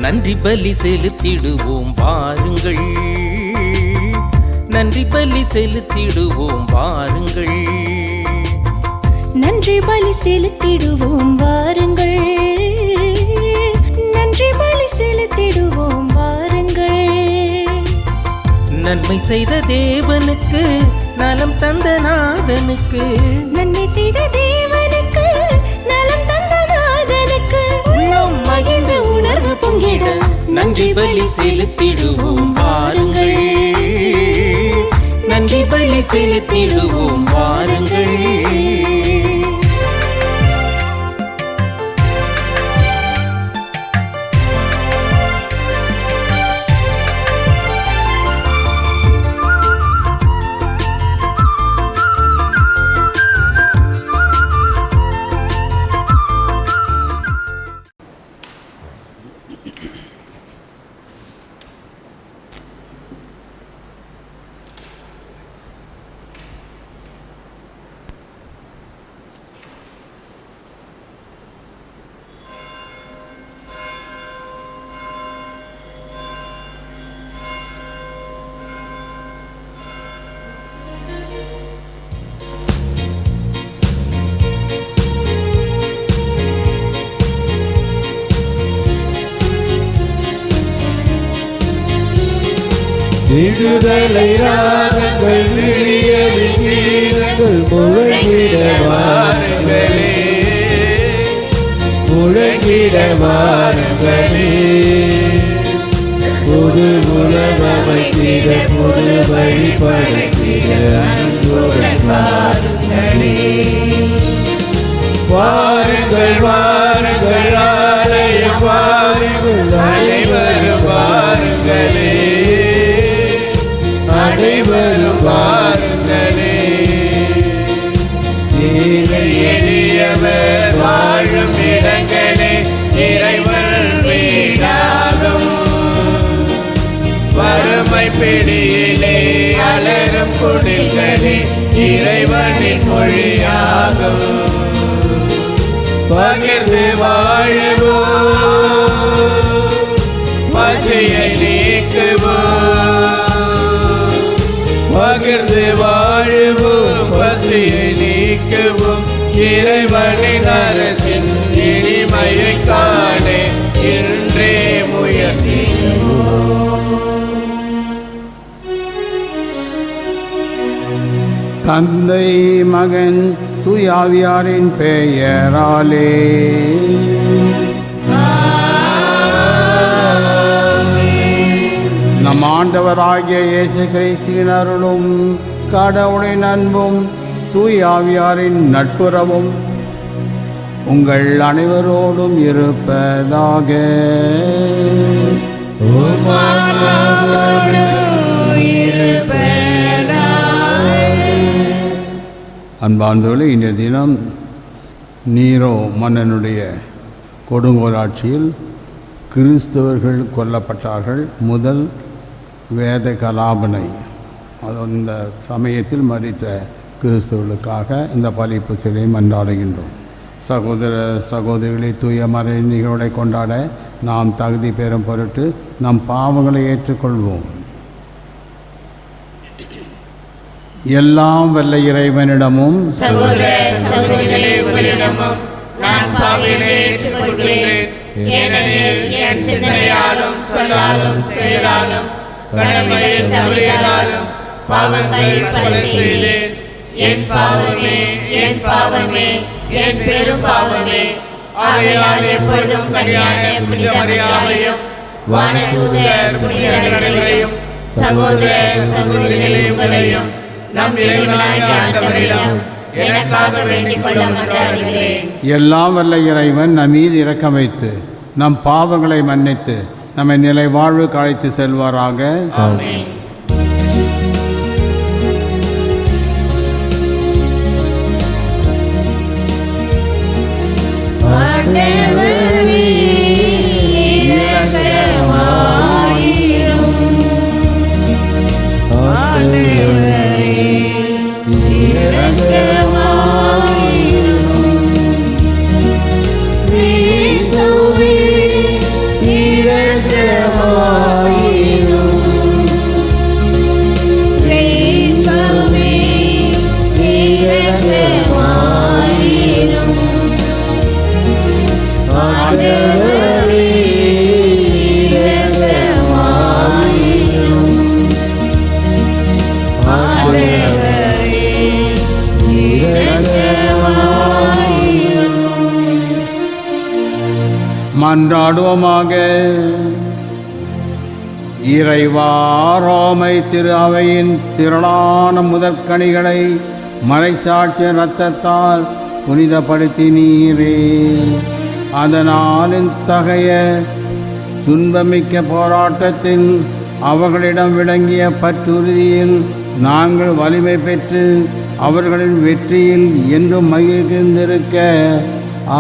நன்றி பலி செலுத்திடுவோம் வாருங்கள், நன்றி பலி செலுத்திடுவோம் வாருங்கள், நன்றி பலி செலுத்திடுவோம் வாருங்கள், நன்றி பலி செலுத்திடுவோம் வாருங்கள். நன்மை செய்த தேவனுக்கு, நலம் தந்த நாதனுக்கு, நன்மை செய்த தேவனுக்கு, நலம் தந்த நாதனுக்கு, உள்ளம் மகிழ்ந்த உணர்வு பொங்கிட நன்றி பலி செலுத்திடுவோம் வாருங்கள், நன்றி பலி செலுத்திடுவோம் வாருங்கள். விடுதலை ராகங்கள் விழியலில் கீதங்கள் முழங்கிட வாருங்களே, முழங்கிட வாருங்களே. புது உலகமைத்திட புது வழி படைத்திட அன்புடன் வாருங்களே. வாருங்கள் வாருங்கள் ஆலயம் வாருங்கள், அனைவரும் வாருங்களே, அனைவரும் வாருங்களே. ஏழை எளியவர் வாழும் இடங்களே இறைவன் வீடாகும், வறுமை பிடியிலே அலரும் குடில்களே இறைவனின் மொழியாகும். பகிர்ந்து வாழுவோம், பசியை நீக்குவோம், பகிர்ந்து வாழுவோம், பசியை நீக்குவோம். இறைவனின் அரசின் இனிமையை காண இன்றே முயற்சிப்போம். தந்தை மகன் தூயாவியாரின் பெயராலே நம் ஆண்டவராகிய இயேசு கிறிஸ்துவின் அருளும் கடவுளின் அன்பும் தூயாவியாரின் நட்புறவும் உங்கள் அனைவரோடும் இருப்பதாக. அன்பார்ந்தவர்களே, இன்றைய தினம் நீரோ மன்னனுடைய கொடுங்கோலாட்சியில் கிறிஸ்தவர்கள் கொல்லப்பட்டார்கள். முதல் வேத கலாபனை, அந்த சமயத்தில் மரித்த கிறிஸ்தவர்களுக்காக இந்த பலிப்பு சிலை மன்றாடுகின்றோம். சகோதர சகோதரிகளை தூய மறை நிகழ்வுகளை கொண்டாட நாம் தகுதி பெறும் பொருட்டு நம் பாவங்களை ஏற்றுக்கொள்வோம். எல்லாம் வல்ல இறைவனிடமும் சகோதர சகோதரிகளே உங்களிடமும் நான் பாவிகளை ஏற்றுக்கொள்கிறேன். ஏனெனில் என் சிந்தனையாலும் சொல்லாலும் செயலாலும் கடமையை தவறியதாலும் பாவங்கள் பல செய்தேன். என் பாவமே, என் பாவமே, என் பெரும் பாவமே. ஆகையால் எப்பொழுதும் கன்னியான புனித மரியாதையும் வானதூதர் புனிதர்களையும் சகோதர சகோதரிகளே உங்களையும் நம் இறைவனாகிய ஆண்டவரிடம் எனக்காக வேண்டிக் கொள்ள மன்றாடுகிறேன். எல்லாம் வல்ல இறைவன் நம் மீது இரக்கம் வைத்து நம் பாவங்களை மன்னித்து நம்மை நிலை வாழ்வுக்கு அழைத்து செல்வாராக. ஆமென். ஆண்டவரே இரக்கமாயிரும், ஆண்டவரே இரக்கமாயிரும், கிறிஸ்துவே இரக்கமாயிரும். கிறிஸ்துவே இரக்கமாயிரும். ஆண்டவரே இரக்கமாயிரும். ஆண்டவரே இரக்கமாயிரும். மன்றாடுவோமாக. இறைவா, ரோமை திரு அவையின் திரளான முதற்கனிகளை மறைசாட்சி இரத்தத்தால் புனிதப்படுத்தினீரே. அதனால் இத்தகைய துன்பமிக்க போராட்டத்தில் அவர்களிடம் விளங்கிய பற்றுறுதியில் நாங்கள் வலிமை பெற்று அவர்களின் வெற்றியில் என்றும் மகிழ்ந்திருக்க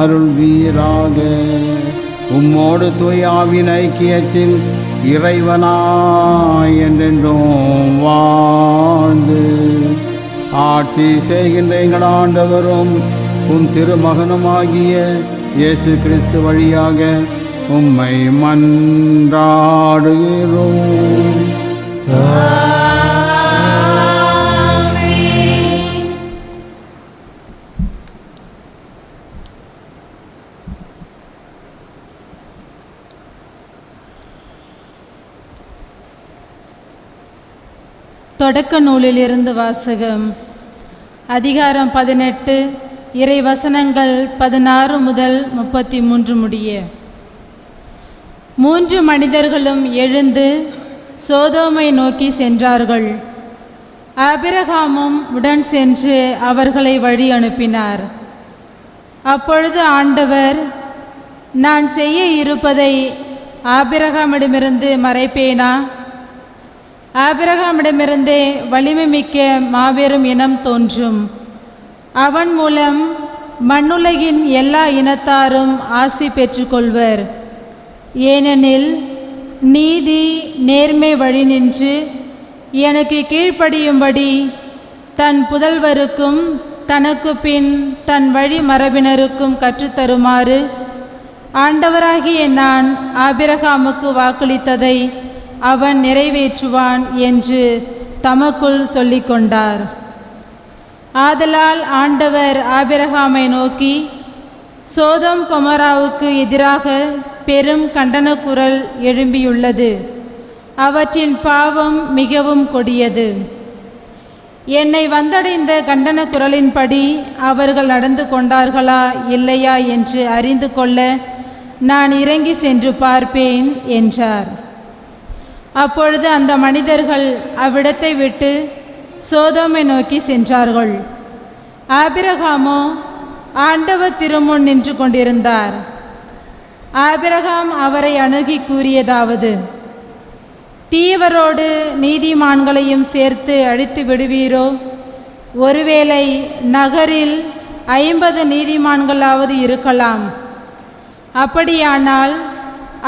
அருள்வீராக. உம்மோடு தூயாவின் ஐக்கியத்தில் இறைவனாய் என்றென்றும் வாழ்ந்து ஆட்சி செய்கின்ற எங்கள் ஆண்டவரும் உம் திருமகனுமாகிய இயேசு கிறிஸ்து வழியாக உம்மை மன்றாடுகிறோம். தொடக்க நூலிலிருந்து வாசகம். அதிகாரம் 18, இறை வசனங்கள் 16 முதல் 33 முடிய. 3 மனிதர்களும் எழுந்து சோதோமை நோக்கி சென்றார்கள். ஆபிரகாமும் உடன் சென்று அவர்களை வழி அனுப்பினார். அப்பொழுது ஆண்டவர், நான் செய்ய இருப்பதை ஆபிரகாமிடமிருந்து மறைப்பேனா? ஆபிரகாமிடமிருந்தே வலிமை மிக்க மாபெரும் இனம் தோன்றும். அவன் மூலம் மண்ணுலகின் எல்லா இனத்தாரும் ஆசி பெற்றுக்கொள்வர். ஏனெனில் நீதி நேர்மை வழி நின்று எனக்கு கீழ்ப்படியும்படி தன் புதல்வருக்கும் தனக்கு பின் தன் வழி மரபினருக்கும் கற்றுத்தருமாறு ஆண்டவராகிய நான் ஆபிரகாமுக்கு வாக்களித்ததை அவன் நிறைவேற்றுவான் என்று தமக்குள் சொல்லிக்கொண்டார். ஆதலால் ஆண்டவர் ஆபிரகாமை நோக்கி, சோதோம் கொமோராவுக்கு எதிராக பெரும் கண்டன குரல் எழும்பியுள்ளது. அவற்றின் பாவம் மிகவும் கொடியது. என்னை வந்தடைந்த கண்டன குரலின்படி அவர்கள் நடந்து கொண்டார்களா இல்லையா என்று அறிந்து கொள்ள நான் இறங்கி சென்று பார்ப்பேன் என்றார். அப்பொழுது அந்த மனிதர்கள் அவ்விடத்தை விட்டு சோதோமை நோக்கி சென்றார்கள். ஆபிரகாமோ ஆண்டவர் திருமுன் நின்று கொண்டிருந்தார். ஆபிரகாம் அவரை அணுகி கூறியதாவது, தீயவரோடு நீதிமான்களையும் சேர்த்து அழித்து விடுவீரோ? ஒருவேளை நகரில் 50 நீதிமான்களாவது இருக்கலாம். அப்படியானால்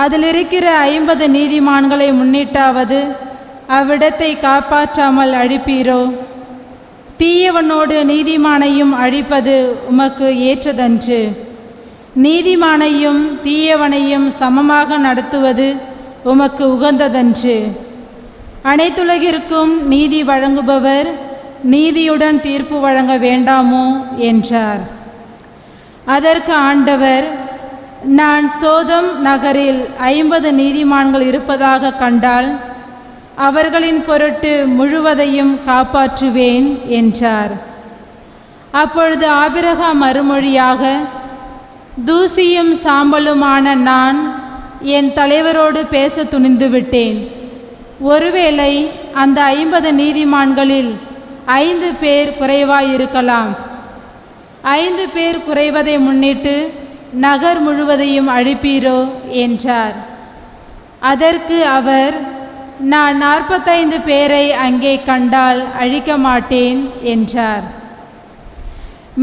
அதில் இருக்கிற 50 நீதிமான்களை முன்னிட்டாவது அவ்விடத்தை காப்பாற்றாமல் அழிப்பீரோ? தீயவனோடு நீதிமானையும் அழிப்பது உமக்கு ஏற்றதன்று. நீதிமானையும் தீயவனையும் சமமாக நடத்துவது உமக்கு உகந்ததன்று. அனைத்துலகிற்கும் நீதி வழங்குபவர் நீதியுடன் தீர்ப்பு வழங்க வேண்டாமோ என்றார். அதற்கு ஆண்டவர், நான் சோதம் நகரில் 50 நீதிமான்கள் இருப்பதாக கண்டால் அவர்களின் பொருட்டு முழுவதையும் காப்பாற்றுவேன் என்றார். அப்பொழுது ஆபிரகாம் மறுமொழியாக, தூசியும் சாம்பலுமான நான் என் தலைவரோடு பேச துணிந்து விட்டேன். ஒருவேளை அந்த 50 நீதிமான்களில் 5 பேர் குறைவாயிருக்கலாம். 5 பேர் குறைவதை முன்னிட்டு நகர் முழுவதையும் அழிப்பீரோ என்றார். அதற்கு அவர், நான் 45 பேரை அங்கே கண்டால் அழிக்க மாட்டேன் என்றார்.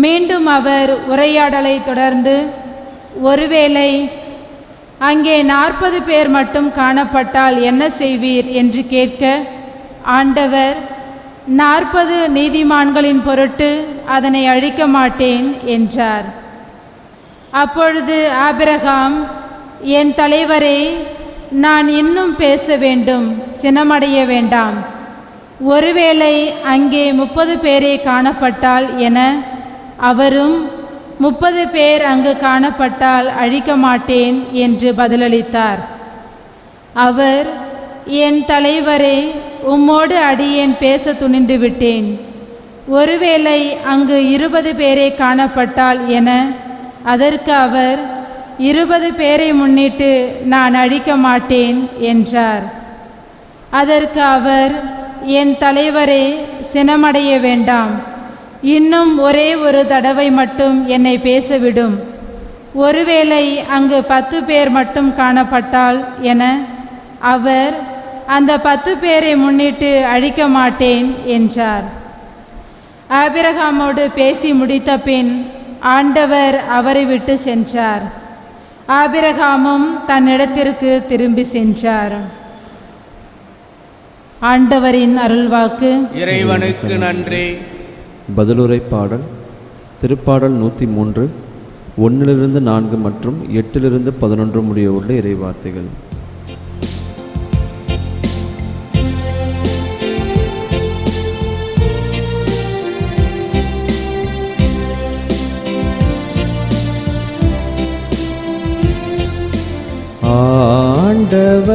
மீண்டும் அவர் உரையாடலை தொடர்ந்து, ஒருவேளை அங்கே 40 பேர் மட்டும் காணப்பட்டால் என்ன செய்வீர் என்று கேட்க, ஆண்டவர், 40 நீதிமான்களின் பொருட்டு அதனை அழிக்க மாட்டேன் என்றார். அப்பொழுது ஆபிரகாம், என் தலைவரே, நான் இன்னும் பேச வேண்டும், சினமடைய வேண்டாம். ஒருவேளை அங்கே 30 பேரே காணப்பட்டால் என, அவரும் 30 பேர் அங்கு காணப்பட்டால் அழிக்க மாட்டேன் என்று பதிலளித்தார். அவர், என் தலைவரே, உம்மோடு அடியேன் பேச துணிந்து விட்டேன். ஒருவேளை அங்கு 20 பேரே காணப்பட்டால் என. அதற்கு அவர், 20 பேரை முன்னிட்டு நான் அழிக்க மாட்டேன் என்றார். அதற்கு அவர், என் தலைவரே, சினமடைய வேண்டாம், இன்னும் ஒரே ஒரு தடவை மட்டும் என்னை பேசவிடும். ஒருவேளை அங்கு 10 பேர் மட்டும் காணப்பட்டால் என. அவர், அந்த 10 பேரை முன்னிட்டு அழிக்க மாட்டேன் என்றார். ஆபிரகாமோடு பேசி முடித்த பின் ஆண்டவர் அவரை விட்டு சென்றார். ஆபிரகாமும் தன்னிடத்திற்கு திரும்பி சென்றார். ஆண்டவரின் அருள்வாக்கு. இறைவனுக்கு நன்றி. பதிலுரை பாடல். திருப்பாடல் 103, 1 4 மற்றும் 8 11 முடிய உள்ள இறைவார்த்தைகள்.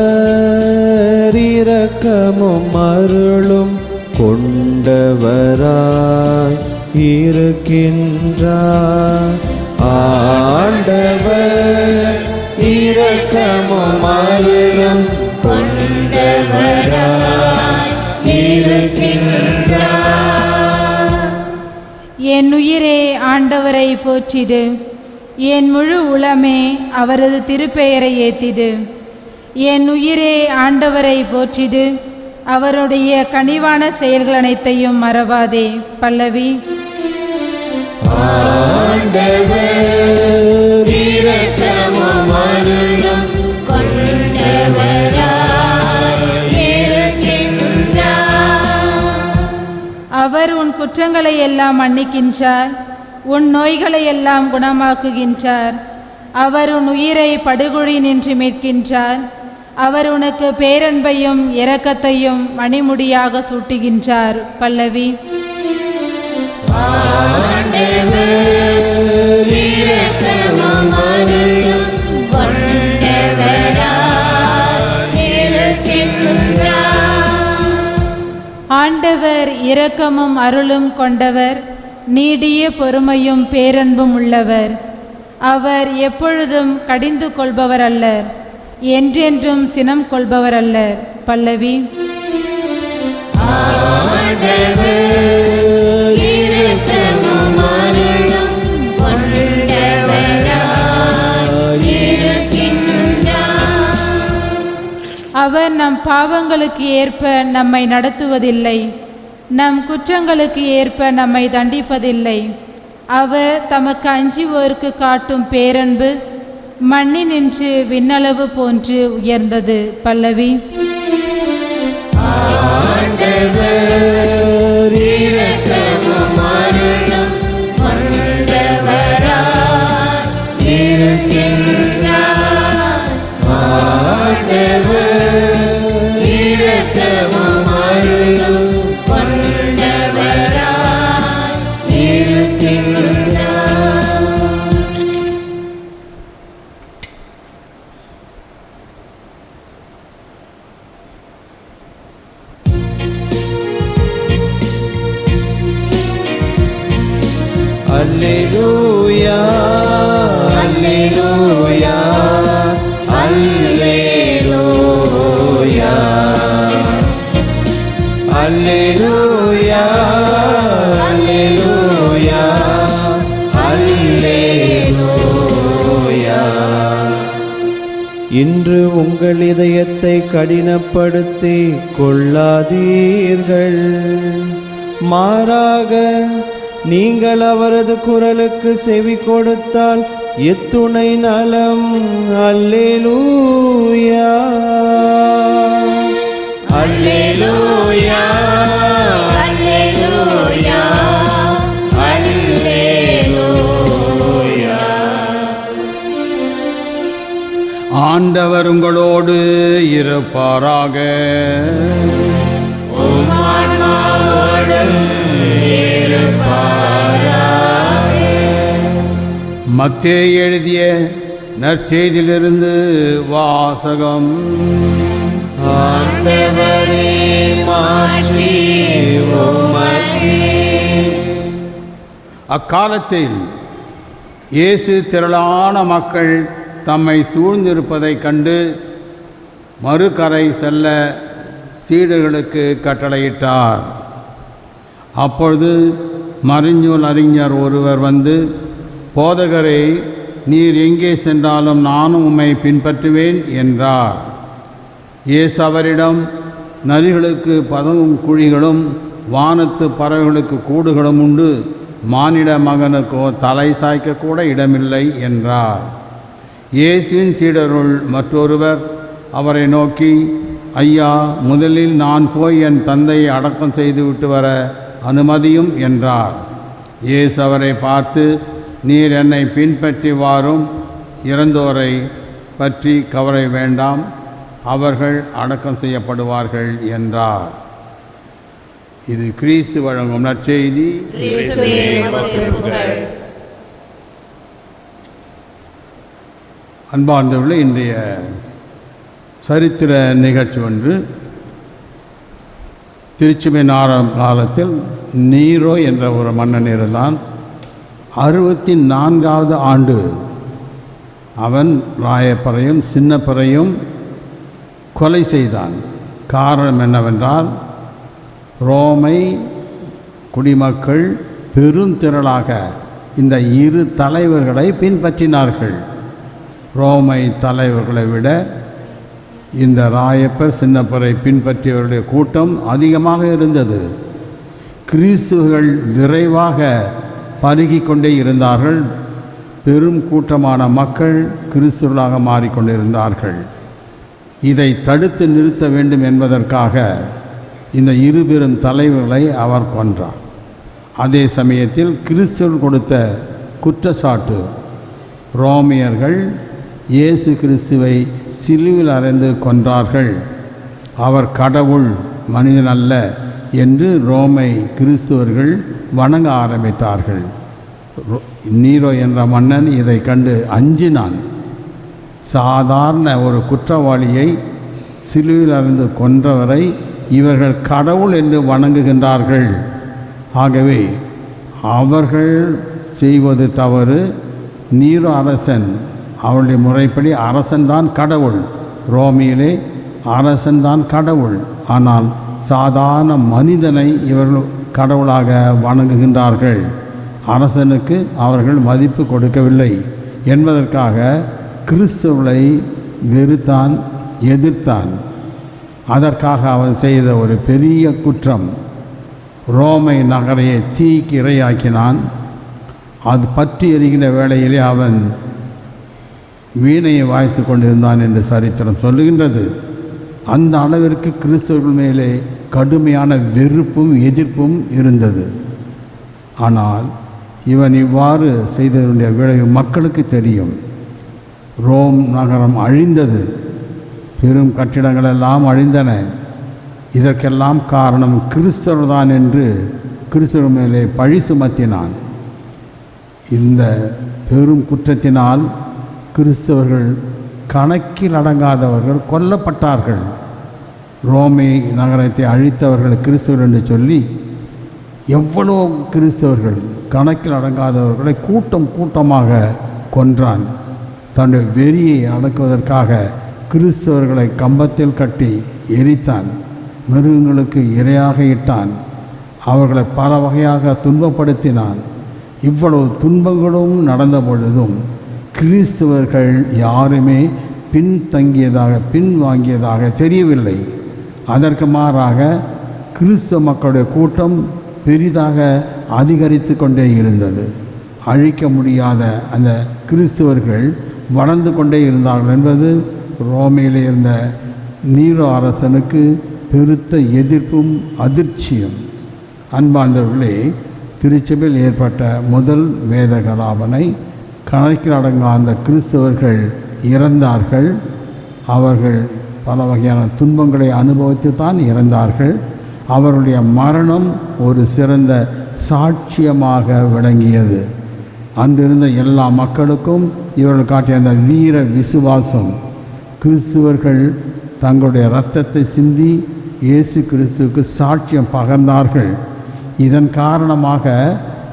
ஆண்டவர் இரக்கமும் அருளும் கொண்டவராய் இருக்கின்றார். ஆண்டவர் இரக்கமும் அருளும் கொண்டவராய் இருக்கின்றார். என் உயிரே ஆண்டவரை போற்றிடு, என் முழு உளமே அவரது திருப்பெயரை ஏத்திடு. என் உயிரே ஆண்டவரை போற்றிடு, அவருடைய கனிவான செயல்கள் அனைத்தையும் மறவாதே. பல்லவி. அவர் உன் குற்றங்களை எல்லாம் மன்னிக்கின்றார், உன் நோய்களை எல்லாம் குணமாக்குகின்றார். அவர் உன் உயிரை படுகொழி நின்று மீட்கின்றார். அவர் உனக்கு பேரன்பையும் இரக்கத்தையும் மணிமுடியாக சூட்டுகின்றார். பல்லவி. ஆண்டவர் இரக்கமும் அருளும் கொண்டவர், நீடிய பொறுமையும் பேரன்பும் உள்ளவர். அவர் எப்பொழுதும் கடிந்து கொள்பவர் அல்லர், என்றென்றும் சினம் கொள்பவர் அல்லர். பல்லவி. அவர் நம் பாவங்களுக்கு ஏற்ப நம்மை நடத்துவதில்லை, நம் குற்றங்களுக்கு ஏற்ப நம்மை தண்டிப்பதில்லை. அவர் தமக்கு அஞ்சுவோருக்கு காட்டும் பேரன்பு மண்ணினின்று விண்ணளவு போன்று உயர்ந்தது. பல்லவி. அல்லேலூயா, அல்லேலூயா, அல்லேலூயா, அல்லேலூயா, அல்லேலூயா, அல்லேலூயா. இன்று உங்கள் இதயத்தை கடினப்படுத்தி கொள்ளாதீர்கள், மாறாக நீங்கள் அவரது குரலுக்கு செவி கொடுத்தால் எத்துணை நலம். அல்லேலூயா, அல்லேலூயா, அல்லேலூயா, அல்லேலூயா. ஆண்டவர் ஆண்டவர் உங்களோடு இருப்பாராக. மத்தேயு எழுதிய நற்செய்தியிலிருந்து வாசகம். ஆண்டவரே, மாட்சி உமக்கே. அக்காலத்தில் இயேசு திரளான மக்கள் தம்மை சூழ்ந்திருப்பதைக் கண்டு மறுகரை செல்ல சீடர்களுக்கு கட்டளையிட்டார். அப்பொழுது மறைநூல் அறிஞர் ஒருவர் வந்து, போதகரே, நீர் எங்கே சென்றாலும் நானும் உம்மை பின்பற்றுவேன் என்றார். இயேசு அவரிடம், நரிகளுக்கு பதவும் குழிகளும் வானத்து பறவைகளுக்கு கூடுகளும் உண்டு, மானிட மகனுக்கோ தலை சாய்க்கக்கூட இடமில்லை என்றார். இயேசுவின் சீடருள் மற்றொருவர் அவரை நோக்கி, ஐயா, முதலில் நான் போய் என் தந்தையை அடக்கம் செய்துவிட்டு வர அனுமதியும் என்றார். இயேசு அவரை பார்த்து, நீர் என்னை பின்பற்றி வாரும், இறந்தோரை பற்றி கவலை வேண்டாம், அவர்கள் அடக்கம் செய்யப்படுவார்கள் என்றார். இது கிறிஸ்து வழங்கும் நற்செய்தி. அன்பார்ந்தவர்களே, இன்றைய சரித்திர நிகழ்ச்சி ஒன்று. திருச்சபையின் ஆரம்ப காலத்தில் நீரோ என்ற ஒரு மன்னன் இருந்தான். 64வது ஆண்டு அவன் ராயப்பரையும் சின்னப்பரையும் கொலை செய்தான். காரணம் என்னவென்றால், ரோமை குடிமக்கள் பெருந்திரளாக இந்த இரு தலைவர்களை பின்பற்றினார்கள். ரோமை தலைவர்களை விட இந்த ராயப்பர் சின்னப்பரை பின்பற்றியவர்களுடைய கூட்டம் அதிகமாக இருந்தது. கிறிஸ்துவர்கள் விரைவாக பருகி கொண்டே இருந்தார்கள். பெரும் கூட்டமான மக்கள் கிறிஸ்துவர்களாக மாறிக்கொண்டிருந்தார்கள். இதை தடுத்து நிறுத்த வேண்டும் என்பதற்காக இந்த இரு பெரும் தலைவர்களை அவர் கொன்றார். அதே சமயத்தில் கிறிஸ்துவர்கள் கொடுத்த குற்றச்சாட்டு, ரோமியர்கள் இயேசு கிறிஸ்துவை சிலுவில் அறைந்து கொன்றார்கள், அவர் கடவுள் மனிதன் அல்ல என்று ரோமை கிறிஸ்துவர்கள் வணங்க ஆரம்பித்தார்கள். நீரோ என்ற மன்னன் இதை கண்டு அஞ்சினான். சாதாரண ஒரு குற்றவாளியை சிலுவில் அறைந்து கொன்றவரை இவர்கள் கடவுள் என்று வணங்குகின்றார்கள். ஆகவே அவர்கள் செய்வது தவறு. நீரோ அரசன், அவருடைய முறைப்படி அரசன்தான் கடவுள். ரோமியிலே அரசன்தான் கடவுள். ஆனால் சாதாரண மனிதனை இவர்கள் கடவுளாக வணங்குகின்றார்கள். அரசனுக்கு அவர்கள் மதிப்பு கொடுக்கவில்லை என்பதற்காக கிறிஸ்துவை வெறுத்தான், எதிர்த்தான். அதற்காக அவன் செய்த ஒரு பெரிய குற்றம், ரோமை நகரையை தீக்கு இரையாக்கினான். அது பற்றி எரிகிற வேளையிலே அவன் வீணையை வாய்த்து கொண்டிருந்தான் என்று சரித்திரம் சொல்லுகின்றது. அந்த அளவிற்கு கிறிஸ்தவர்கள் மேலே கடுமையான வெறுப்பும் எதிர்ப்பும் இருந்தது. ஆனால் இவன் இவ்வாறு செய்ததனுடைய விளைவு மக்களுக்கு தெரியும். ரோம் நகரம் அழிந்தது, பெரும் கட்டிடங்கள் எல்லாம் அழிந்தன. இதற்கெல்லாம் காரணம் கிறிஸ்தவர்தான் என்று கிறிஸ்தவர் மேலே பழி சுமத்தினான். இந்த பெரும் குற்றத்தினால் கிறிஸ்தவர்கள் கணக்கில் அடங்காதவர்கள் கொல்லப்பட்டார்கள். ரோமை நகரத்தை அழித்தவர்கள் கிறிஸ்தவர் என்று சொல்லி எவ்வளோ கிறிஸ்தவர்கள் கணக்கில் அடங்காதவர்களை கூட்டம் கூட்டமாக கொன்றான். தன்னுடைய வெறியை அடக்குவதற்காக கிறிஸ்தவர்களை கம்பத்தில் கட்டி எரித்தான். மிருகங்களுக்கு இரையாக இட்டான். அவர்களை பல வகையாக துன்பப்படுத்தினான். இவ்வளவு துன்பங்களும் நடந்த பொழுதும் கிறிஸ்தவர்கள் யாருமே பின்வாங்கியதாக தெரியவில்லை. அதற்கு மாறாக கிறிஸ்தவ மக்களுடைய கூட்டம் பெரிதாக அதிகரித்து கொண்டே இருந்தது. அழிக்க முடியாத அந்த கிறிஸ்தவர்கள் வளர்ந்து கொண்டே இருந்தார்கள் என்பது ரோமையில் இருந்த நீரோ அரசனுக்கு பெருத்த எதிர்ப்பும் அதிர்ச்சியும். அன்பார்ந்தவர்களே, திருச்சபையில் ஏற்பட்ட முதல் வேத கலாபனை கணக்கில் அடங்காத கிறிஸ்தவர்கள் இறந்தார்கள். அவர்கள் பல வகையான துன்பங்களை அனுபவித்து தான் இறந்தார்கள். அவருடைய மரணம் ஒரு சிறந்த சாட்சியமாக விளங்கியது. அன்றிருந்த எல்லா மக்களுக்கும் இவர்கள் காட்டிய அந்த வீர விசுவாசம், கிறிஸ்துவர்கள் தங்களுடைய இரத்தத்தை சிந்தி இயேசு கிறிஸ்துவுக்கு சாட்சியம் பகர்ந்தார்கள். இதன் காரணமாக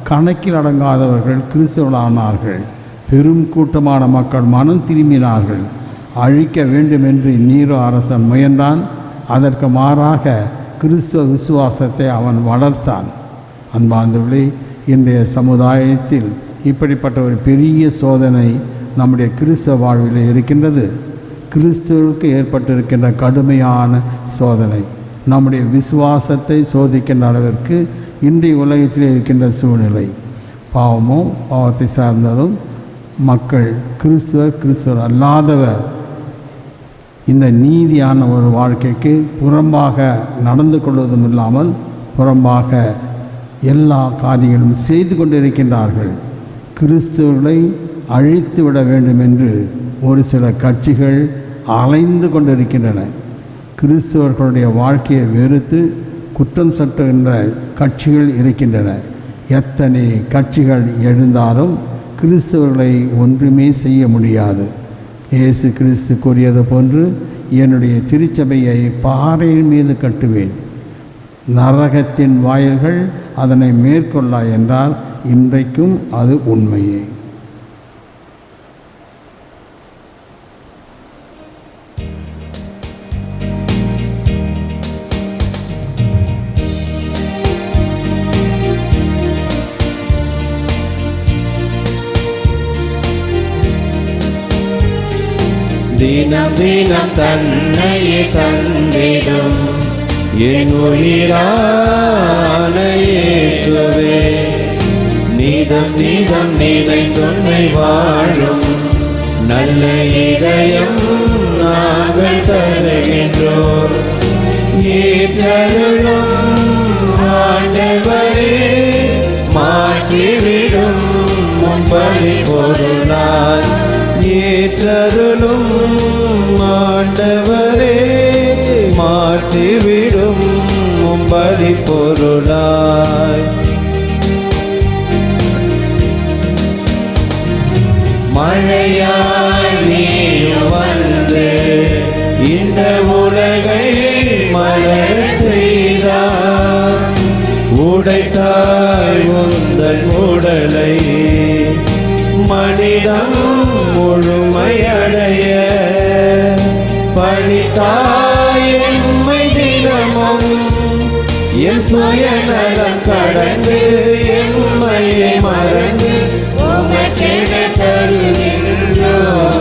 கணக்கில் அடங்காதவர்கள் கிறிஸ்துவர்களானார்கள். பெரும் கூட்டமான மக்கள் மனம் திரும்பினார்கள். அழிக்க வேண்டுமென்று நீரோ அரசன் முயன்றான். அதற்கு மாறாக கிறிஸ்துவ விசுவாசத்தை அவன் வளர்த்தான். அன்பார்ந்தவர்களே, இன்றைய சமுதாயத்தில் இப்படிப்பட்ட ஒரு பெரிய சோதனை நம்முடைய கிறிஸ்தவ வாழ்வில் இருக்கின்றது. கிறிஸ்துவுக்கு ஏற்பட்டிருக்கின்ற கடுமையான சோதனை நம்முடைய விசுவாசத்தை சோதிக்கின்ற அளவிற்கு இன்றைய உலகத்தில் இருக்கின்ற சூழ்நிலை. பாவத்தை சார்ந்ததும் மக்கள் கிறிஸ்துவர் அல்லாதவர் இந்த நீதியான ஒரு வாழ்க்கைக்கு புறம்பாக நடந்து கொள்வதும் இல்லாமல் புறம்பாக எல்லா காரியங்களும் செய்து கொண்டிருக்கின்றார்கள். கிறிஸ்துவர்களை அழித்து விட வேண்டும் என்று ஒரு சில கட்சிகள் அலைந்து கொண்டிருக்கின்றன. கிறிஸ்தவர்களுடைய வாழ்க்கையை வெறுத்து குற்றம் சாட்டுகின்ற கட்சிகள் இருக்கின்றன. எத்தனை கட்சிகள் எழுந்தாலும் கிறிஸ்தவர்களை ஒன்றுமே செய்ய முடியாது. இயேசு கிறிஸ்து கூறியது போன்று, என்னுடைய திருச்சபையை பாறையின் மீது கட்டுவேன், நரகத்தின் வாயில்கள் அதனை மேற்கொள்ளா என்றால் இன்றைக்கும் அது உண்மையே. தினம் தினம் தன்னையே தந்திடும் என் உயிரான இயேசுவே, நீதம் நீதம் நினைத்துன்னை வாழும் நல்ல இதயம் நாங்கள் தருகின்றோம். ஏற்றருளும் ஆண்டவரே, மாற்றிவிடும் முன்பலி பொருளால். ஏற்றருளும் ஆண்டவரே, மாற்றிவிடும் முன்பலி பொருளாய். மழையாய் நீயும் வந்து இந்த உலகை மலர் செய்தாய். உடைத்தாய் உந்தன் உடலை மனிதம் முழுமையடைய. பணித்தாய் எம்மை தினமும் என் சுயநலம் கடந்து எம்மையை மறந்து உமக்கென தருகின்றோம்.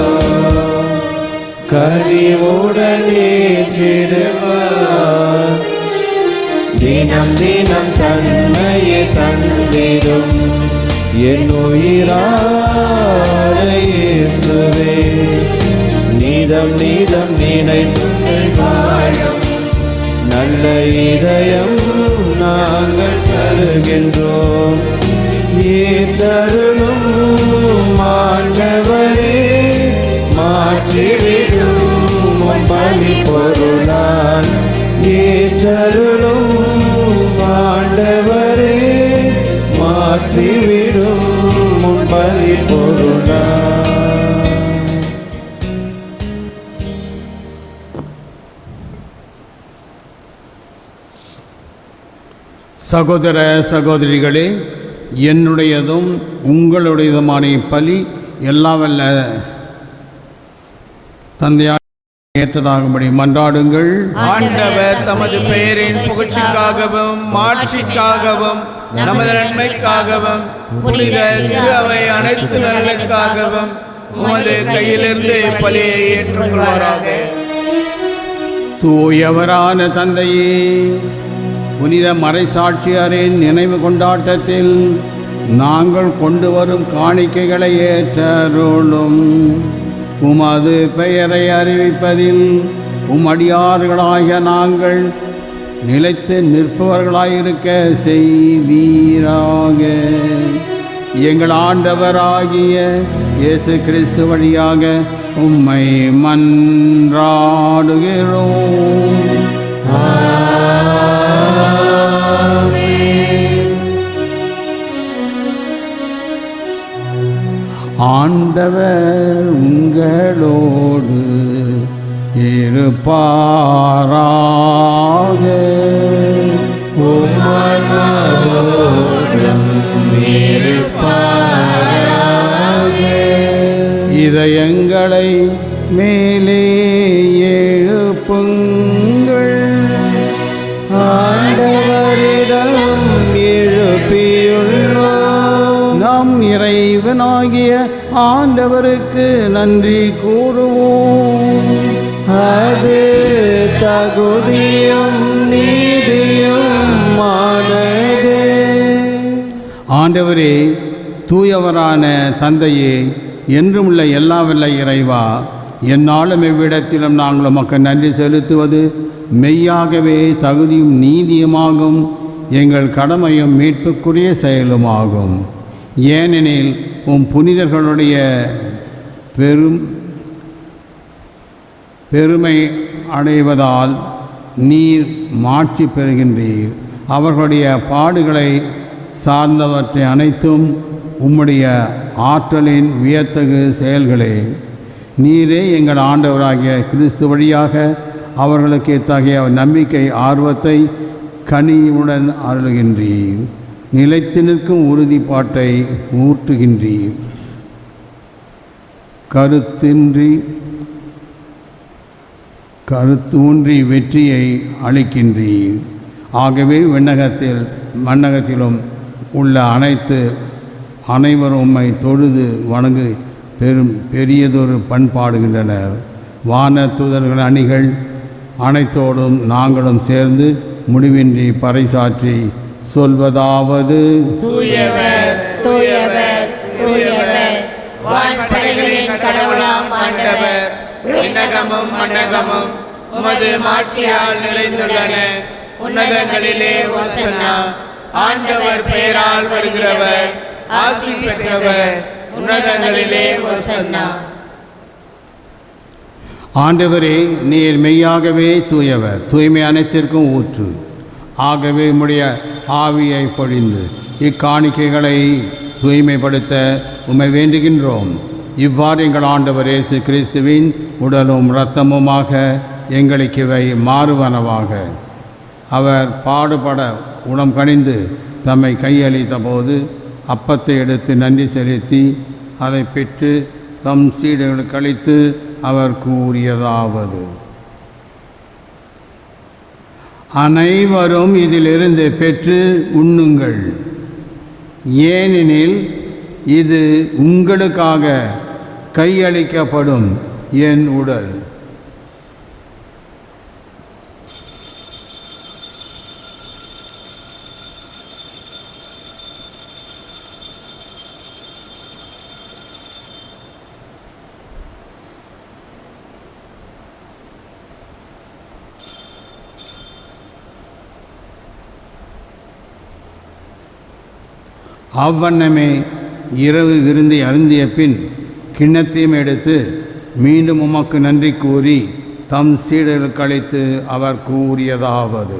கனிவுடனே கிடுவார். தினம் தினம் தன்மையை தந்திடும் என் உயிரான இயேசுவே, நீதம் நீதம் நினைத்துன்னை வாழும் நல்ல இதயம் நாங்கள் தருகின்றோம். ஏற்றருளும் ஆண்டவரே, மாற்றிவிடும் பலி பொருளால். ஏற்றருளும் ஆண்டவரே, மாற்றிவிடும் பலி பொருளால். சகோதர சகோதரிகளே, என்னுடையதும் உங்களுடையதுமான பலி எல்லா வல்ல தந்தையாக ஏற்றதாகும்படி மன்றாடுங்கள். ஆண்டவர் தமது பெயரின் புகழ்ச்சிக்காகவும் மாட்சிக்காகவும் நமது நன்மைக்காகவும் புனித திரு அவை அனைத்து நலனுக்காகவும் உமது கையிலிருந்து பலியை ஏற்றுக்கொள்வாராக. தூயவரான தந்தையே, புனித மறைசாட்சியாரின் நினைவு கொண்டாட்டத்தில் நாங்கள் கொண்டு வரும் காணிக்கைகளை ஏற்றருளும். உமது பெயரை அறிவிப்பதில் உமடியார்களாகிய நாங்கள் நிலைத்து நிற்பவர்களாயிருக்க செய்வீராக. எங்கள் ஆண்டவராகிய இயேசு கிறிஸ்து வழியாக உம்மை மன்றாடுகிறோம். ஆண்டவர் உங்களோடு இருப்பாராக. இதயங்களை மேலே எழுப்புங்கள். ஆண்டவரிடம் எழுப்பியுள்ளோம். நம் இறைவனாகிய ஆண்டவருக்கு நன்றி கூறுவோம். அது தகுதியும் நீதியும் ஆனது. ஆண்டவரே, தூயவரான தந்தையே, என்றும் உள்ள எல்லா வல்ல இறைவா, எந்நாளும் எவ்விடத்திலும் நாங்கள் உமக்கு நன்றி செலுத்துவது மெய்யாகவே தகுதியும் நீதியுமாகும், எங்கள் கடமையும் மீட்புக்குரிய செயலுமாகும். ஏனெனில் உம் புனிதர்களுடைய பெருமை அடைவதால் நீர் மாட்சி பெறுகின்றீர். அவர்களுடைய பாடுகளை சார்ந்தவற்றை அனைத்தும் உம்முடைய ஆற்றலின் வியத்தகு செயல்களே. நீரே எங்கள் ஆண்டவராகிய கிறிஸ்து வழியாக அவர்களுக்கு இத்தகைய நம்பிக்கை ஆர்வத்தை கனியுடன் அருளுகின்றீர். நிலைத்து நிற்கும் உறுதிப்பாட்டை ஊற்றுகின்றீர். கருத்தூன்றி வெற்றியை அளிக்கின்றீர். ஆகவே மண்ணகத்திலும் உள்ள அனைவரும் உம்மை தொழுது வணங்கு பெரியதொரு பண்பாடுகின்றனர். வான தூதர்கள் அணிகள் அனைத்தோடும் நாங்களும் சேர்ந்து முடிவின்றி பறைசாற்றி சொல்வதாவது: தூயவர் தூயவர் தூயவர், வான்படைகளின் கடவுளாம் ஆண்டவர். விண்ணகமும் மண்ணகமும் உமது மாட்சியால் நிறைந்துள்ளன. உன்னதங்களிலே ஓசன்னா. ஆண்டவர் பெயரால் வருகிறவர் ஆசி பெற்றவர். உன்னதங்களிலே ஓசன்னா. ஆண்டவரே, நீர் மெய்யாகவே தூயவர், தூய்மை அனைத்திற்கும் ஊற்று. ஆகவே உம்முடைய ஆவியை பொழிந்து இக்காணிக்கைகளை தூய்மைப்படுத்த உம்மை வேண்டுகின்றோம். இவ்வாறு எங்கள் ஆண்டவர் இயேசு கிறிஸ்துவின் உடலும் இரத்தமுமாக எங்களுக்கு இவை மாறுவனவாக. அவர் பாடுபட உணம் கணிந்து தம்மை கையளித்த போது அப்பத்தை எடுத்து நன்றி செலுத்தி அதை பெற்று தம் சீடர்களுக்கு அளித்து அவர் கூறியதாவது: அனைவரும் இதிலிருந்து பெற்று உண்ணுங்கள், ஏனெனில் இது உங்களுக்காக கையளிக்கப்படும் என் உடல். அவ்வண்ணமே இரவு விருந்தை அருந்திய பின் கிண்ணத்தையும் எடுத்து மீண்டும் உமக்கு நன்றி கூறி தம் சீடர்களுக்கு அளித்து அவர் கூறியதாவது: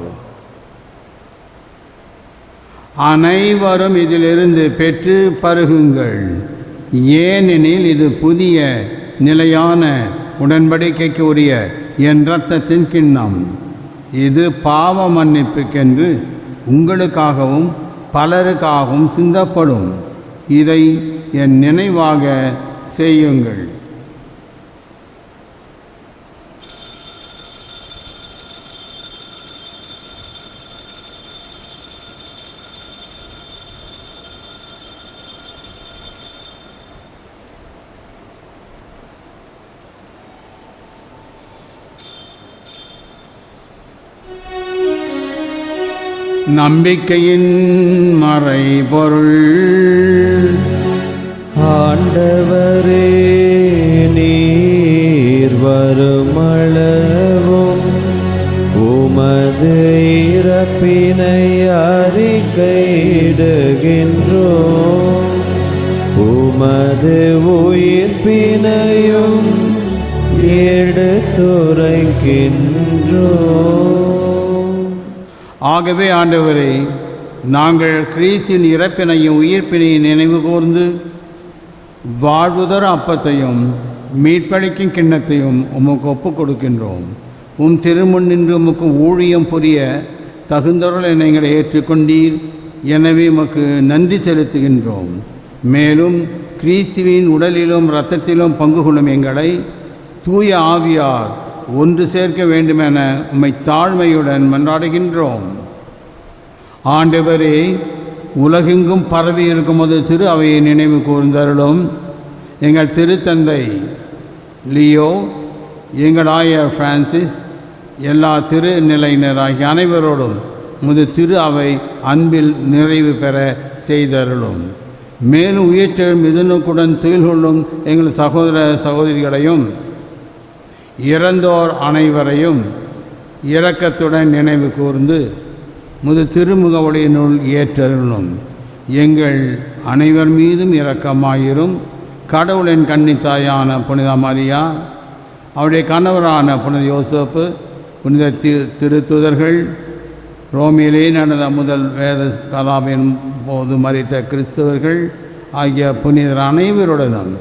அனைவரும் இதிலிருந்து பெற்று பருகுங்கள், ஏனெனில் இது புதிய நிலையான உடன்படிக்கைக்கு உரிய என் இரத்தத்தின் கிண்ணம். இது பாவ மன்னிப்புக்கென்று உங்களுக்காகவும் பலருக்காகவும் சிந்தப்படும். இதை என் நினைவாக செய்யுங்கள். நம்பிக்கையின் மறைபொருள். ஆண்டவரே, நீர் வருமளவும் உமது இறப்பினை அறிக்கையிடுகின்றோம், உமது உயிர்ப்பினையும் எடுத்துரைக்கின்றோம். ஆகவே ஆண்டவரே, நாங்கள் கிறிஸ்தின் இறப்பினையும் உயிர்ப்பினையும் நினைவு கூர்ந்து வாழ்வுதர அப்பத்தையும் மீட்பளிக்கும் கிண்ணத்தையும் உமக்கு ஒப்புக் கொடுக்கின்றோம். திருமுன் நின்று உமக்கு ஊழியம் புரிய தகுந்தவர்களை எங்களை ஏற்றுக்கொண்டீர். எனவே உமக்கு நன்றி செலுத்துகின்றோம். மேலும் கிறிஸ்துவின் உடலிலும் இரத்தத்திலும் பங்கு கொள்ளும் எங்களை தூய ஆவியார் ஒன்று சேர்க்க வேண்டுமென உம்மை தாழ்மையுடன் மன்றாடுகின்றோம். ஆண்டவரே, உலகெங்கும் பரவி இருக்கும்போது திரு அவையை நினைவு கூர்ந்தருளும். எங்கள் திருத்தந்தை லியோ, எங்கள் ஆயர் பிரான்சிஸ், எல்லா திருநிலையினராகிய அனைவரோடும் திரு அவை அன்பில் நிறைவு பெற செய்தருளும். மேலும் உயிர்த்தெழும் இதனுக்குடன் துயில் கொள்ளும் எங்கள் சகோதர சகோதரிகளையும் இறந்தோர் அனைவரையும் இரக்கத்துடன் நினைவு கூர்ந்து திருமுக ஒளியினுள் ஏற்றருளும். எங்கள் அனைவர் மீதும் இரக்கமாயிரும். கடவுளின் கன்னித்தாயான புனித மரியா, அவருடைய கணவரான புனித யோசப்பு, புனித திருத்துதர்கள், ரோமிலே நடந்த முதல் வேத கலாவின் போது மரித்த கிறிஸ்தவர்கள் ஆகிய புனிதர் அனைவருடனும்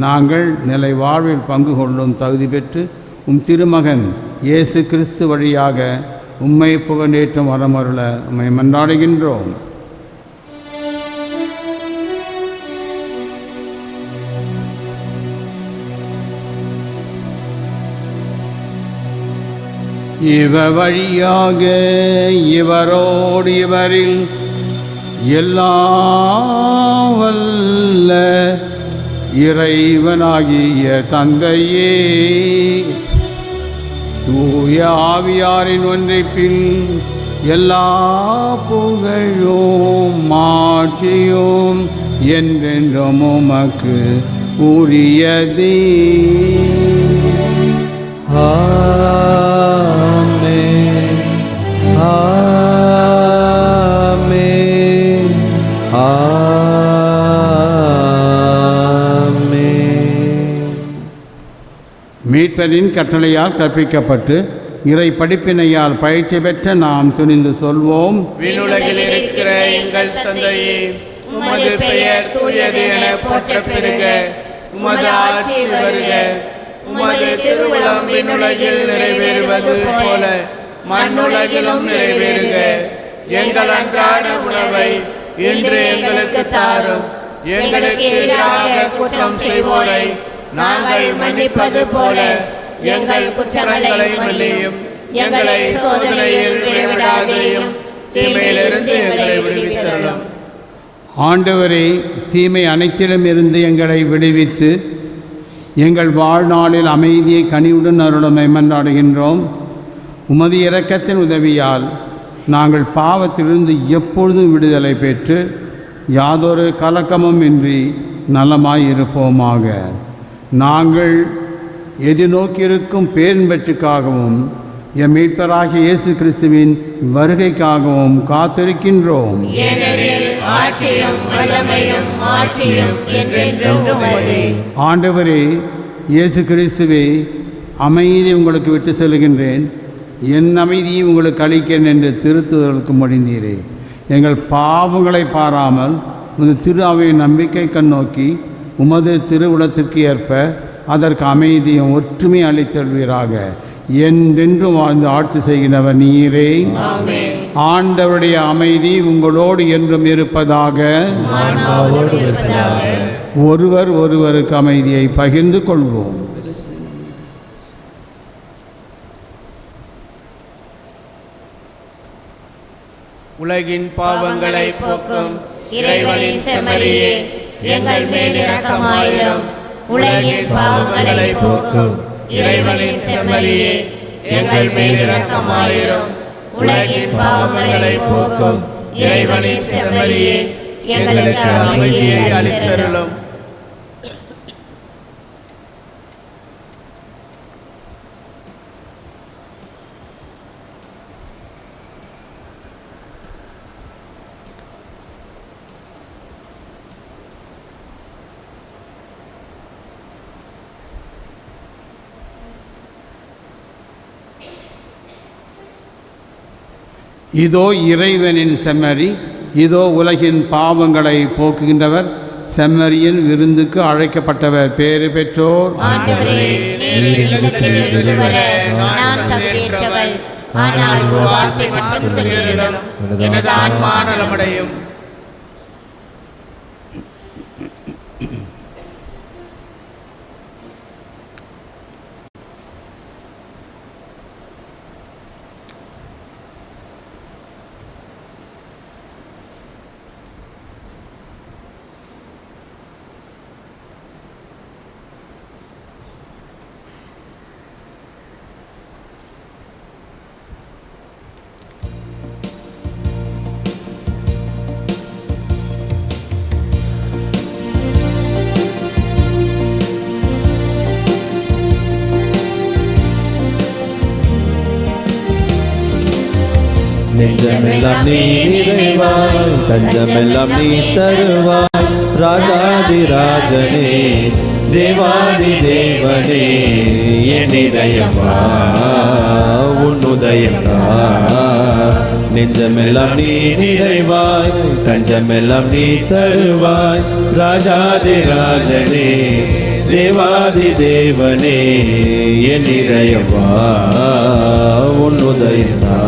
நாங்கள் நிலை வாழ்வில் பங்கு கொள்ளும் தகுதி பெற்று திருமகன் இயேசு கிறிஸ்து வழியாக உம்மை புகழேற்றும் வரமருள உம்மை மன்றாடுகின்றோம். இவர் வழியாக இவரோடு இவரில் எல்லாம் வல்ல இறைவனாகிய தந்தையே, தூய ஆவியாரின் ஒன்றைப்பில் எல்லா புகழும் மாற்றியும் என்றென்றும் உமக்கு உரியதே. ஆமென், ஆமென், ஆமென். மீட்பரின் கட்டளையால் கற்பிக்கப்பட்டு இறை படிப்பினையால் பயிற்சி பெற்ற நாம் துணிந்து சொல்வோம். விண்ணுலகில் இருக்கிற எங்கள் தந்தையே, உமது பெயர் தூயது என போற்ற பெறுக. உமது ஆட்சி வருக. உமது திருவுளம் விண்ணுலகில் நிறைவேறுவது போல மண்ணுலகிலும் நிறைவேறுக. எங்கள் அன்றாட உணவை இன்று எங்களுக்கு தாரும். எங்களுக்கு எதிராக குற்றம் செய்வோரை நாங்கள் மன்னிப்பது போல எங்கள் குற்றங்களை மன்னியும். எங்களை சோதனையில் விழவிடாதேயும், தீமையிலிருந்து எங்களை விடுவித்தருளும். ஆண்டவரே, தீமை அனைத்திலும் இருந்து எங்களை விடுவித்து எங்கள் வாழ்நாளில் அமைதியை கனிவுடன் அருளுமை மன்றாடுகின்றோம். உமது இரக்கத்தின் உதவியால் நாங்கள் பாவத்திலிருந்து எப்பொழுதும் விடுதலை பெற்று யாதொரு கலக்கமும் இன்றி நலமாய் இருப்போமாக. நாங்கள் எதிர்நோக்கியிருக்கும் பேரின்பற்றுக்காகவும் எம் மீட்பராகிய இயேசு கிறிஸ்துவின் வருகைக்காகவும் காத்திருக்கின்றோம். ஆண்டவரே இயேசு கிறிஸ்துவே, அமைதியை உங்களுக்கு விட்டு செல்கின்றேன், என் அமைதியை உங்களுக்கு அளிக்கிறேன் என்று திருத்துதலுக்கு மொழிந்தீரே. எங்கள் பாவங்களை பாராமல் உமது திரு அவையை நம்பிக்கை கண்ணோக்கி உமது திருவுளத்திற்கு ஏற்ப அதற்கு அமைதியும் ஒற்றுமை அளித்தல்வீராக. என்றென்றும் வாழ்ந்து ஆட்சி செய்கின்றவர் நீரே. ஆண்டவருடைய அமைதி உங்களோடு என்றும் இருப்பதாக. ஒருவர் ஒருவருக்கு அமைதியை பகிர்ந்து கொள்வோம். உலகின் பாவங்களை போக்கும் இறைவனின் செம்மறியே, எங்கள் மேல் இரக்கமாயிரும். உலகின் பாவங்களை போக்கும் இறைவனின் செம்மறியே, எங்கள் மேல் இரக்கமாயிரும். உலகின் பாவங்களை போக்கும் இறைவனின் செம்மறியே, எங்களுக்கு அமைதியை அளித்தருளும். இதோ இறைவனின் செம்மறி, இதோ உலகின் பாவங்களை போக்குகின்றவர், செம்மறியின் விருந்துக்கு அழைக்கப்பட்டவர். பேறு பெற்றோர். ஆண்டவரே, நீர் இல்லத்தில் இருந்து வர நான் தகுதியற்றவள். ஆனால் ஒரு வார்த்தை மட்டும் சொல்லிவிடும், எனது ஆன்மா நலமடையும். நெஞ்சமெல்லாம் நீ நிறைவாய், தஞ்சமெல்லாம் நீ தருவாய். ராஜாதிராஜனே, தேவாதி தேவனே, என் இதயமா உன் உதயமா. நெஞ்சமெல்லாம் நீ நிறைவாய், தஞ்சமெல்லாம் நீ தருவாய். ராஜாதிராஜனே, தேவாதி தேவனே, என் இதயமா உன் உதயமா.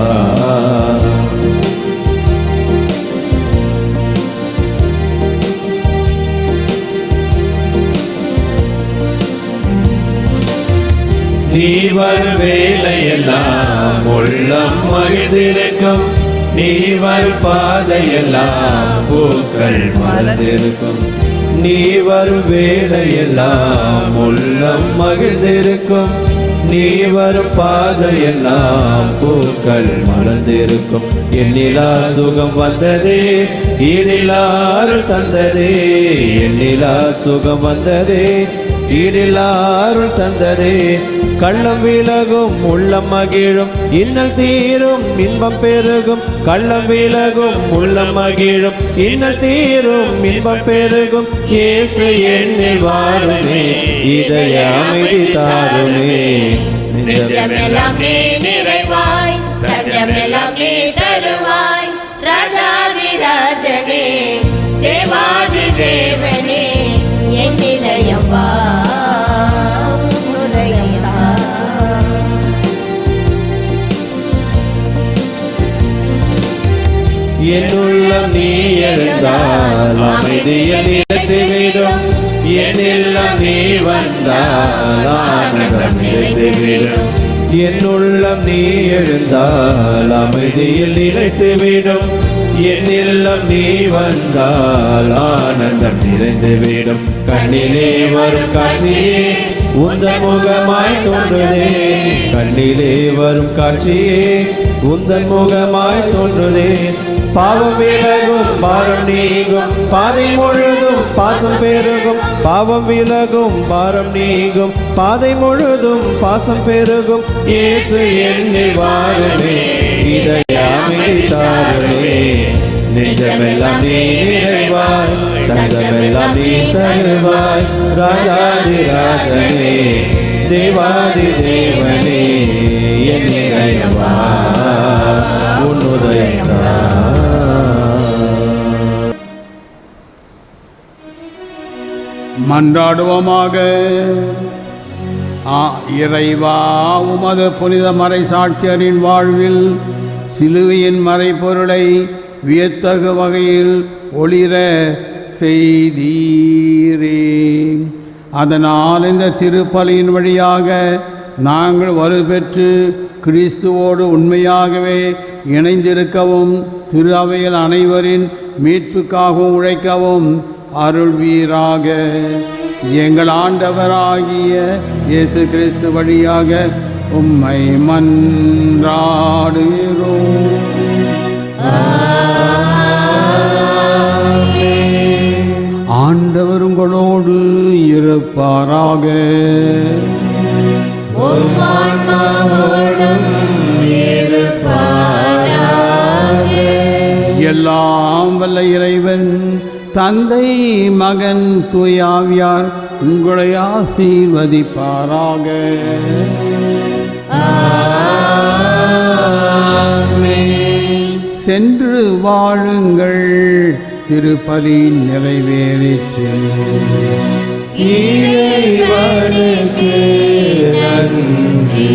நீ வரும் வேலையெல்லாம் உள்ளம் மகிழ்ந்திருக்கும். நீ வரும் பாதையெல்லாம் பூக்கள் மலர்ந்திருக்கும். நீ வரும் வேலையெல்லாம் உள்ளம் மகிழ்ந்திருக்கும். நீ வரும் பாதையெல்லாம் பூக்கள் மலர்ந்திருக்கும். எண்ணிலா சுகம் வந்ததே, ஈடில்லாருள் தந்ததே. எண்ணிலா சுகம் வந்ததே, ஈடில்லாருள் தந்ததே. கள்ளம் விலகும், உள்ளம் மகிழும், இன்னல் தீரும், இன்பம் பெருகும். கள்ளம் விலகும், உள்ளம் மகிழும், இன்னல் தீரும், இன்பம் பெருகும். இயேசு என்னில் வாருமே, இதய அமைதி தாருமே. நெஞ்சமெல்லாம் நீ நிறைவாய், தஞ்சமெல்லாம் நீ தருவாய். ராஜாதிராஜனே, தேவாதி தேவனே, என் இதயம் வா உதயம். என்னுள்ளம் நீ எழுந்தால் அமைதியில் நிலைத்துவிடும். என்னில்லம் நீ வந்தால் ஆனந்தம் நிறைந்துவிடும். என்னுள்ளம் நீ எழுந்தால் அமைதியில் நிலைத்துவிடும். என்னில்லம் நீ வந்தால் ஆனந்தம் நிறைந்துவிடும். கண்ணிலே வரும் காட்சியே உந்தன் முகமாய் தோன்றுதே. கண்ணிலே வரும் காட்சியே உந்தன் முகமாய் தோன்றுதே. பாவம் விலகும், பாரம் நீங்கும், பாதை முழுதும் பாசம் பெருகும். பாவம் விலகும், பாரம் நீங்கும், பாதை முழுதும் பாசம் பெருகும். இயேசு என்னில் வாருமே, இதய அமைதி தாருமே. நெஞ்சமெல்லாம் நீ நிறைவாய், தஞ்சமெல்லாம் நீ தருவாய். ராஜாதிராஜனே, தேவாதி தேவனே, என் இதயமா உன் உதயமா. மன்றாடுவோமாக. இறைவா, உமது புனித மறை சாட்சியரின் வாழ்வில் சிலுவையின் மறைப்பொருளை வியத்தகு வகையில் ஒளிர செய்தீரே. அதனால் இந்த திருப்பலியின் வழியாக நாங்கள் வலுப்பெற்று கிறிஸ்துவோடு உண்மையாகவே இணைந்திருக்கவும் திரு அவையில் அனைவரின் மீட்புக்காகவும் உழைக்கவும் அருள்வீராக. எங்கள் ஆண்டவராகிய இயேசு கிறிஸ்து வழியாக உம்மை மன்றாடுகிறோம். ஆண்டவர் உங்களோடு இருப்பாராக. எல்லாம் வல்ல இறைவன் தந்தை, மகன், தூயாவியார் உங்களை ஆசீர்வதிப்பாராக. ஆமென். சென்று வாழுங்கள், திருப்பலி நிறைவேறிற்று. இறைவனுக்கு நன்றி.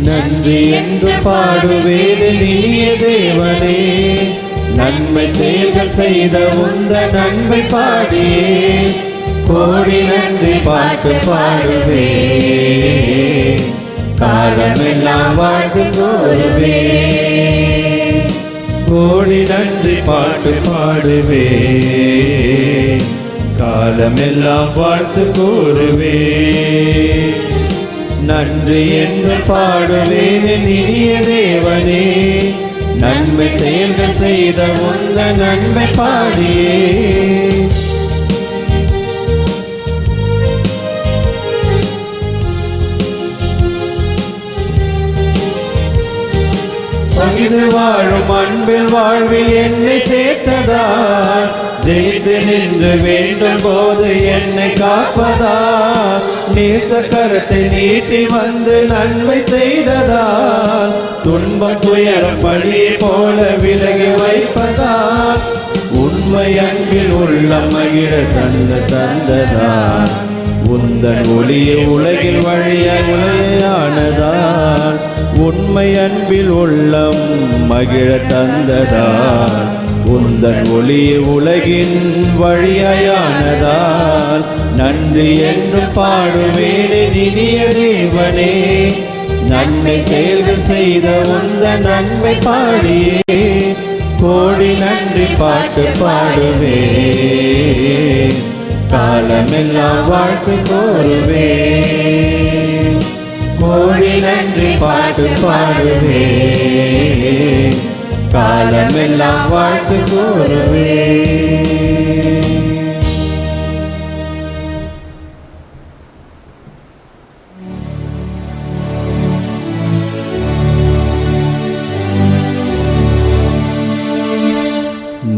நன்றி என்று பாடுவேன் இனிய தேவனே, நன்மை செயல்கள் செய்த உந்த நன்மை பாடியே கோடி நன்றி பாட்டு பாடுவே, காலமெல்லாம் வாழ்த்து கூறுவே. கோடி நன்றி பாட்டு பாடுவே, காலமெல்லாம் வாழ்த்து கூறுவே. நன்றி என்று பாடுவேன் இனிய தேவனே, நன்மை செயல்கள் செய்த உந்த நன்மை பாடியே. பகிர்ந்து வாழும் அன்பில் வாழ்வில் என்னை சேர்த்ததால், ஜெயித்து நின்று வேண்டும் போது என்னை காப்பதால், நேச கரத்தை நீட்டி வந்து நன்மை செய்ததால், துன்பம் துயரம் பழியை போல விலகி வைப்பதால், உண்மை அன்பில் உள்ள மகிழ தந்ததால், உந்தன் ஒளியை உலகில் வழியானதால், உண்மை அன்பில் உள்ளம் மகிழ தந்ததால், உந்தன் ஒளியை உலகின் வழியானதால், நன்றி என்று பாடுவேன் இனிய தேவனே, நன்மை செயல்கள் செய்த உந்த நன்மை பாடியே கோடி நன்றி பாட்டு பாடுவே, காலமெல்லாம் வாழ்த்து கூறுவே. கோடி நன்றி பாட்டு பாடுவே, காலமெல்லாம் வாழ்த்து கூறுவே.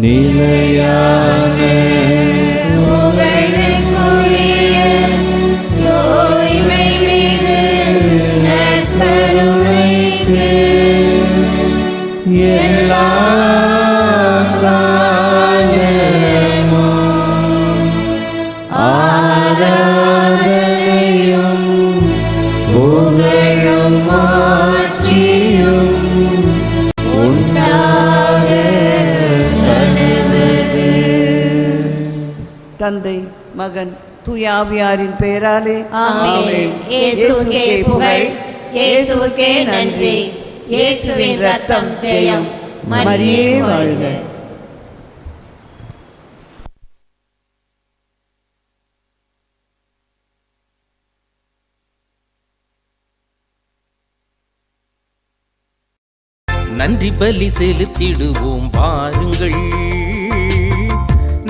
நிலையான புகழுக்குரிய தூய்மை மிகு நற்கருணைக்கு எல்லா காலமும் ஆராதனையும் புகழும் ஆட்சியும் உண்டாக கடவுளே. தந்தை மகன் தூயாவியாரின் பெயராலே ஆமென். இயேசுவுக்கே புகழ், இயேசுவுக்கே நன்றி. இயேசுவின் ரத்தம் ஜெயம். மரியே வாழ்க. நன்றி பலி செலுத்திடுவோம் வாருங்கள்,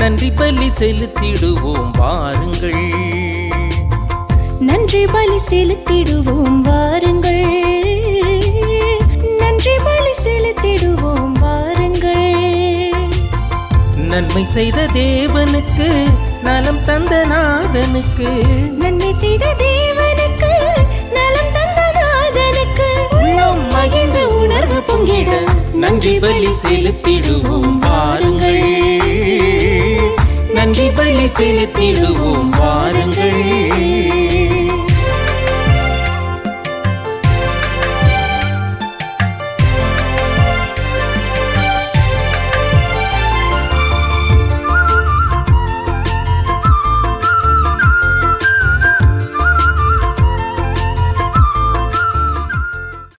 நன்றி பலி செலுத்திடுவோம் வாருங்கள், நன்றி பலி செலுத்திடுவோம் வாருங்கள், நன்றி பலி செலுத்திடுவோம் வாருங்கள். நன்மை செய்த தேவனுக்கு, நலம் தந்த நாதனுக்கு, நன்மை செய்த தேவனுக்கு, நலம் தந்த நாதனுக்கு, உள்ளம் மகிழ்ந்த உணர்வு பொங்கிட நன்றி பலி செலுத்திடுவோம் வாருங்கள், நன்றி பலி செலுத்திடுவோம் வாருங்கள்.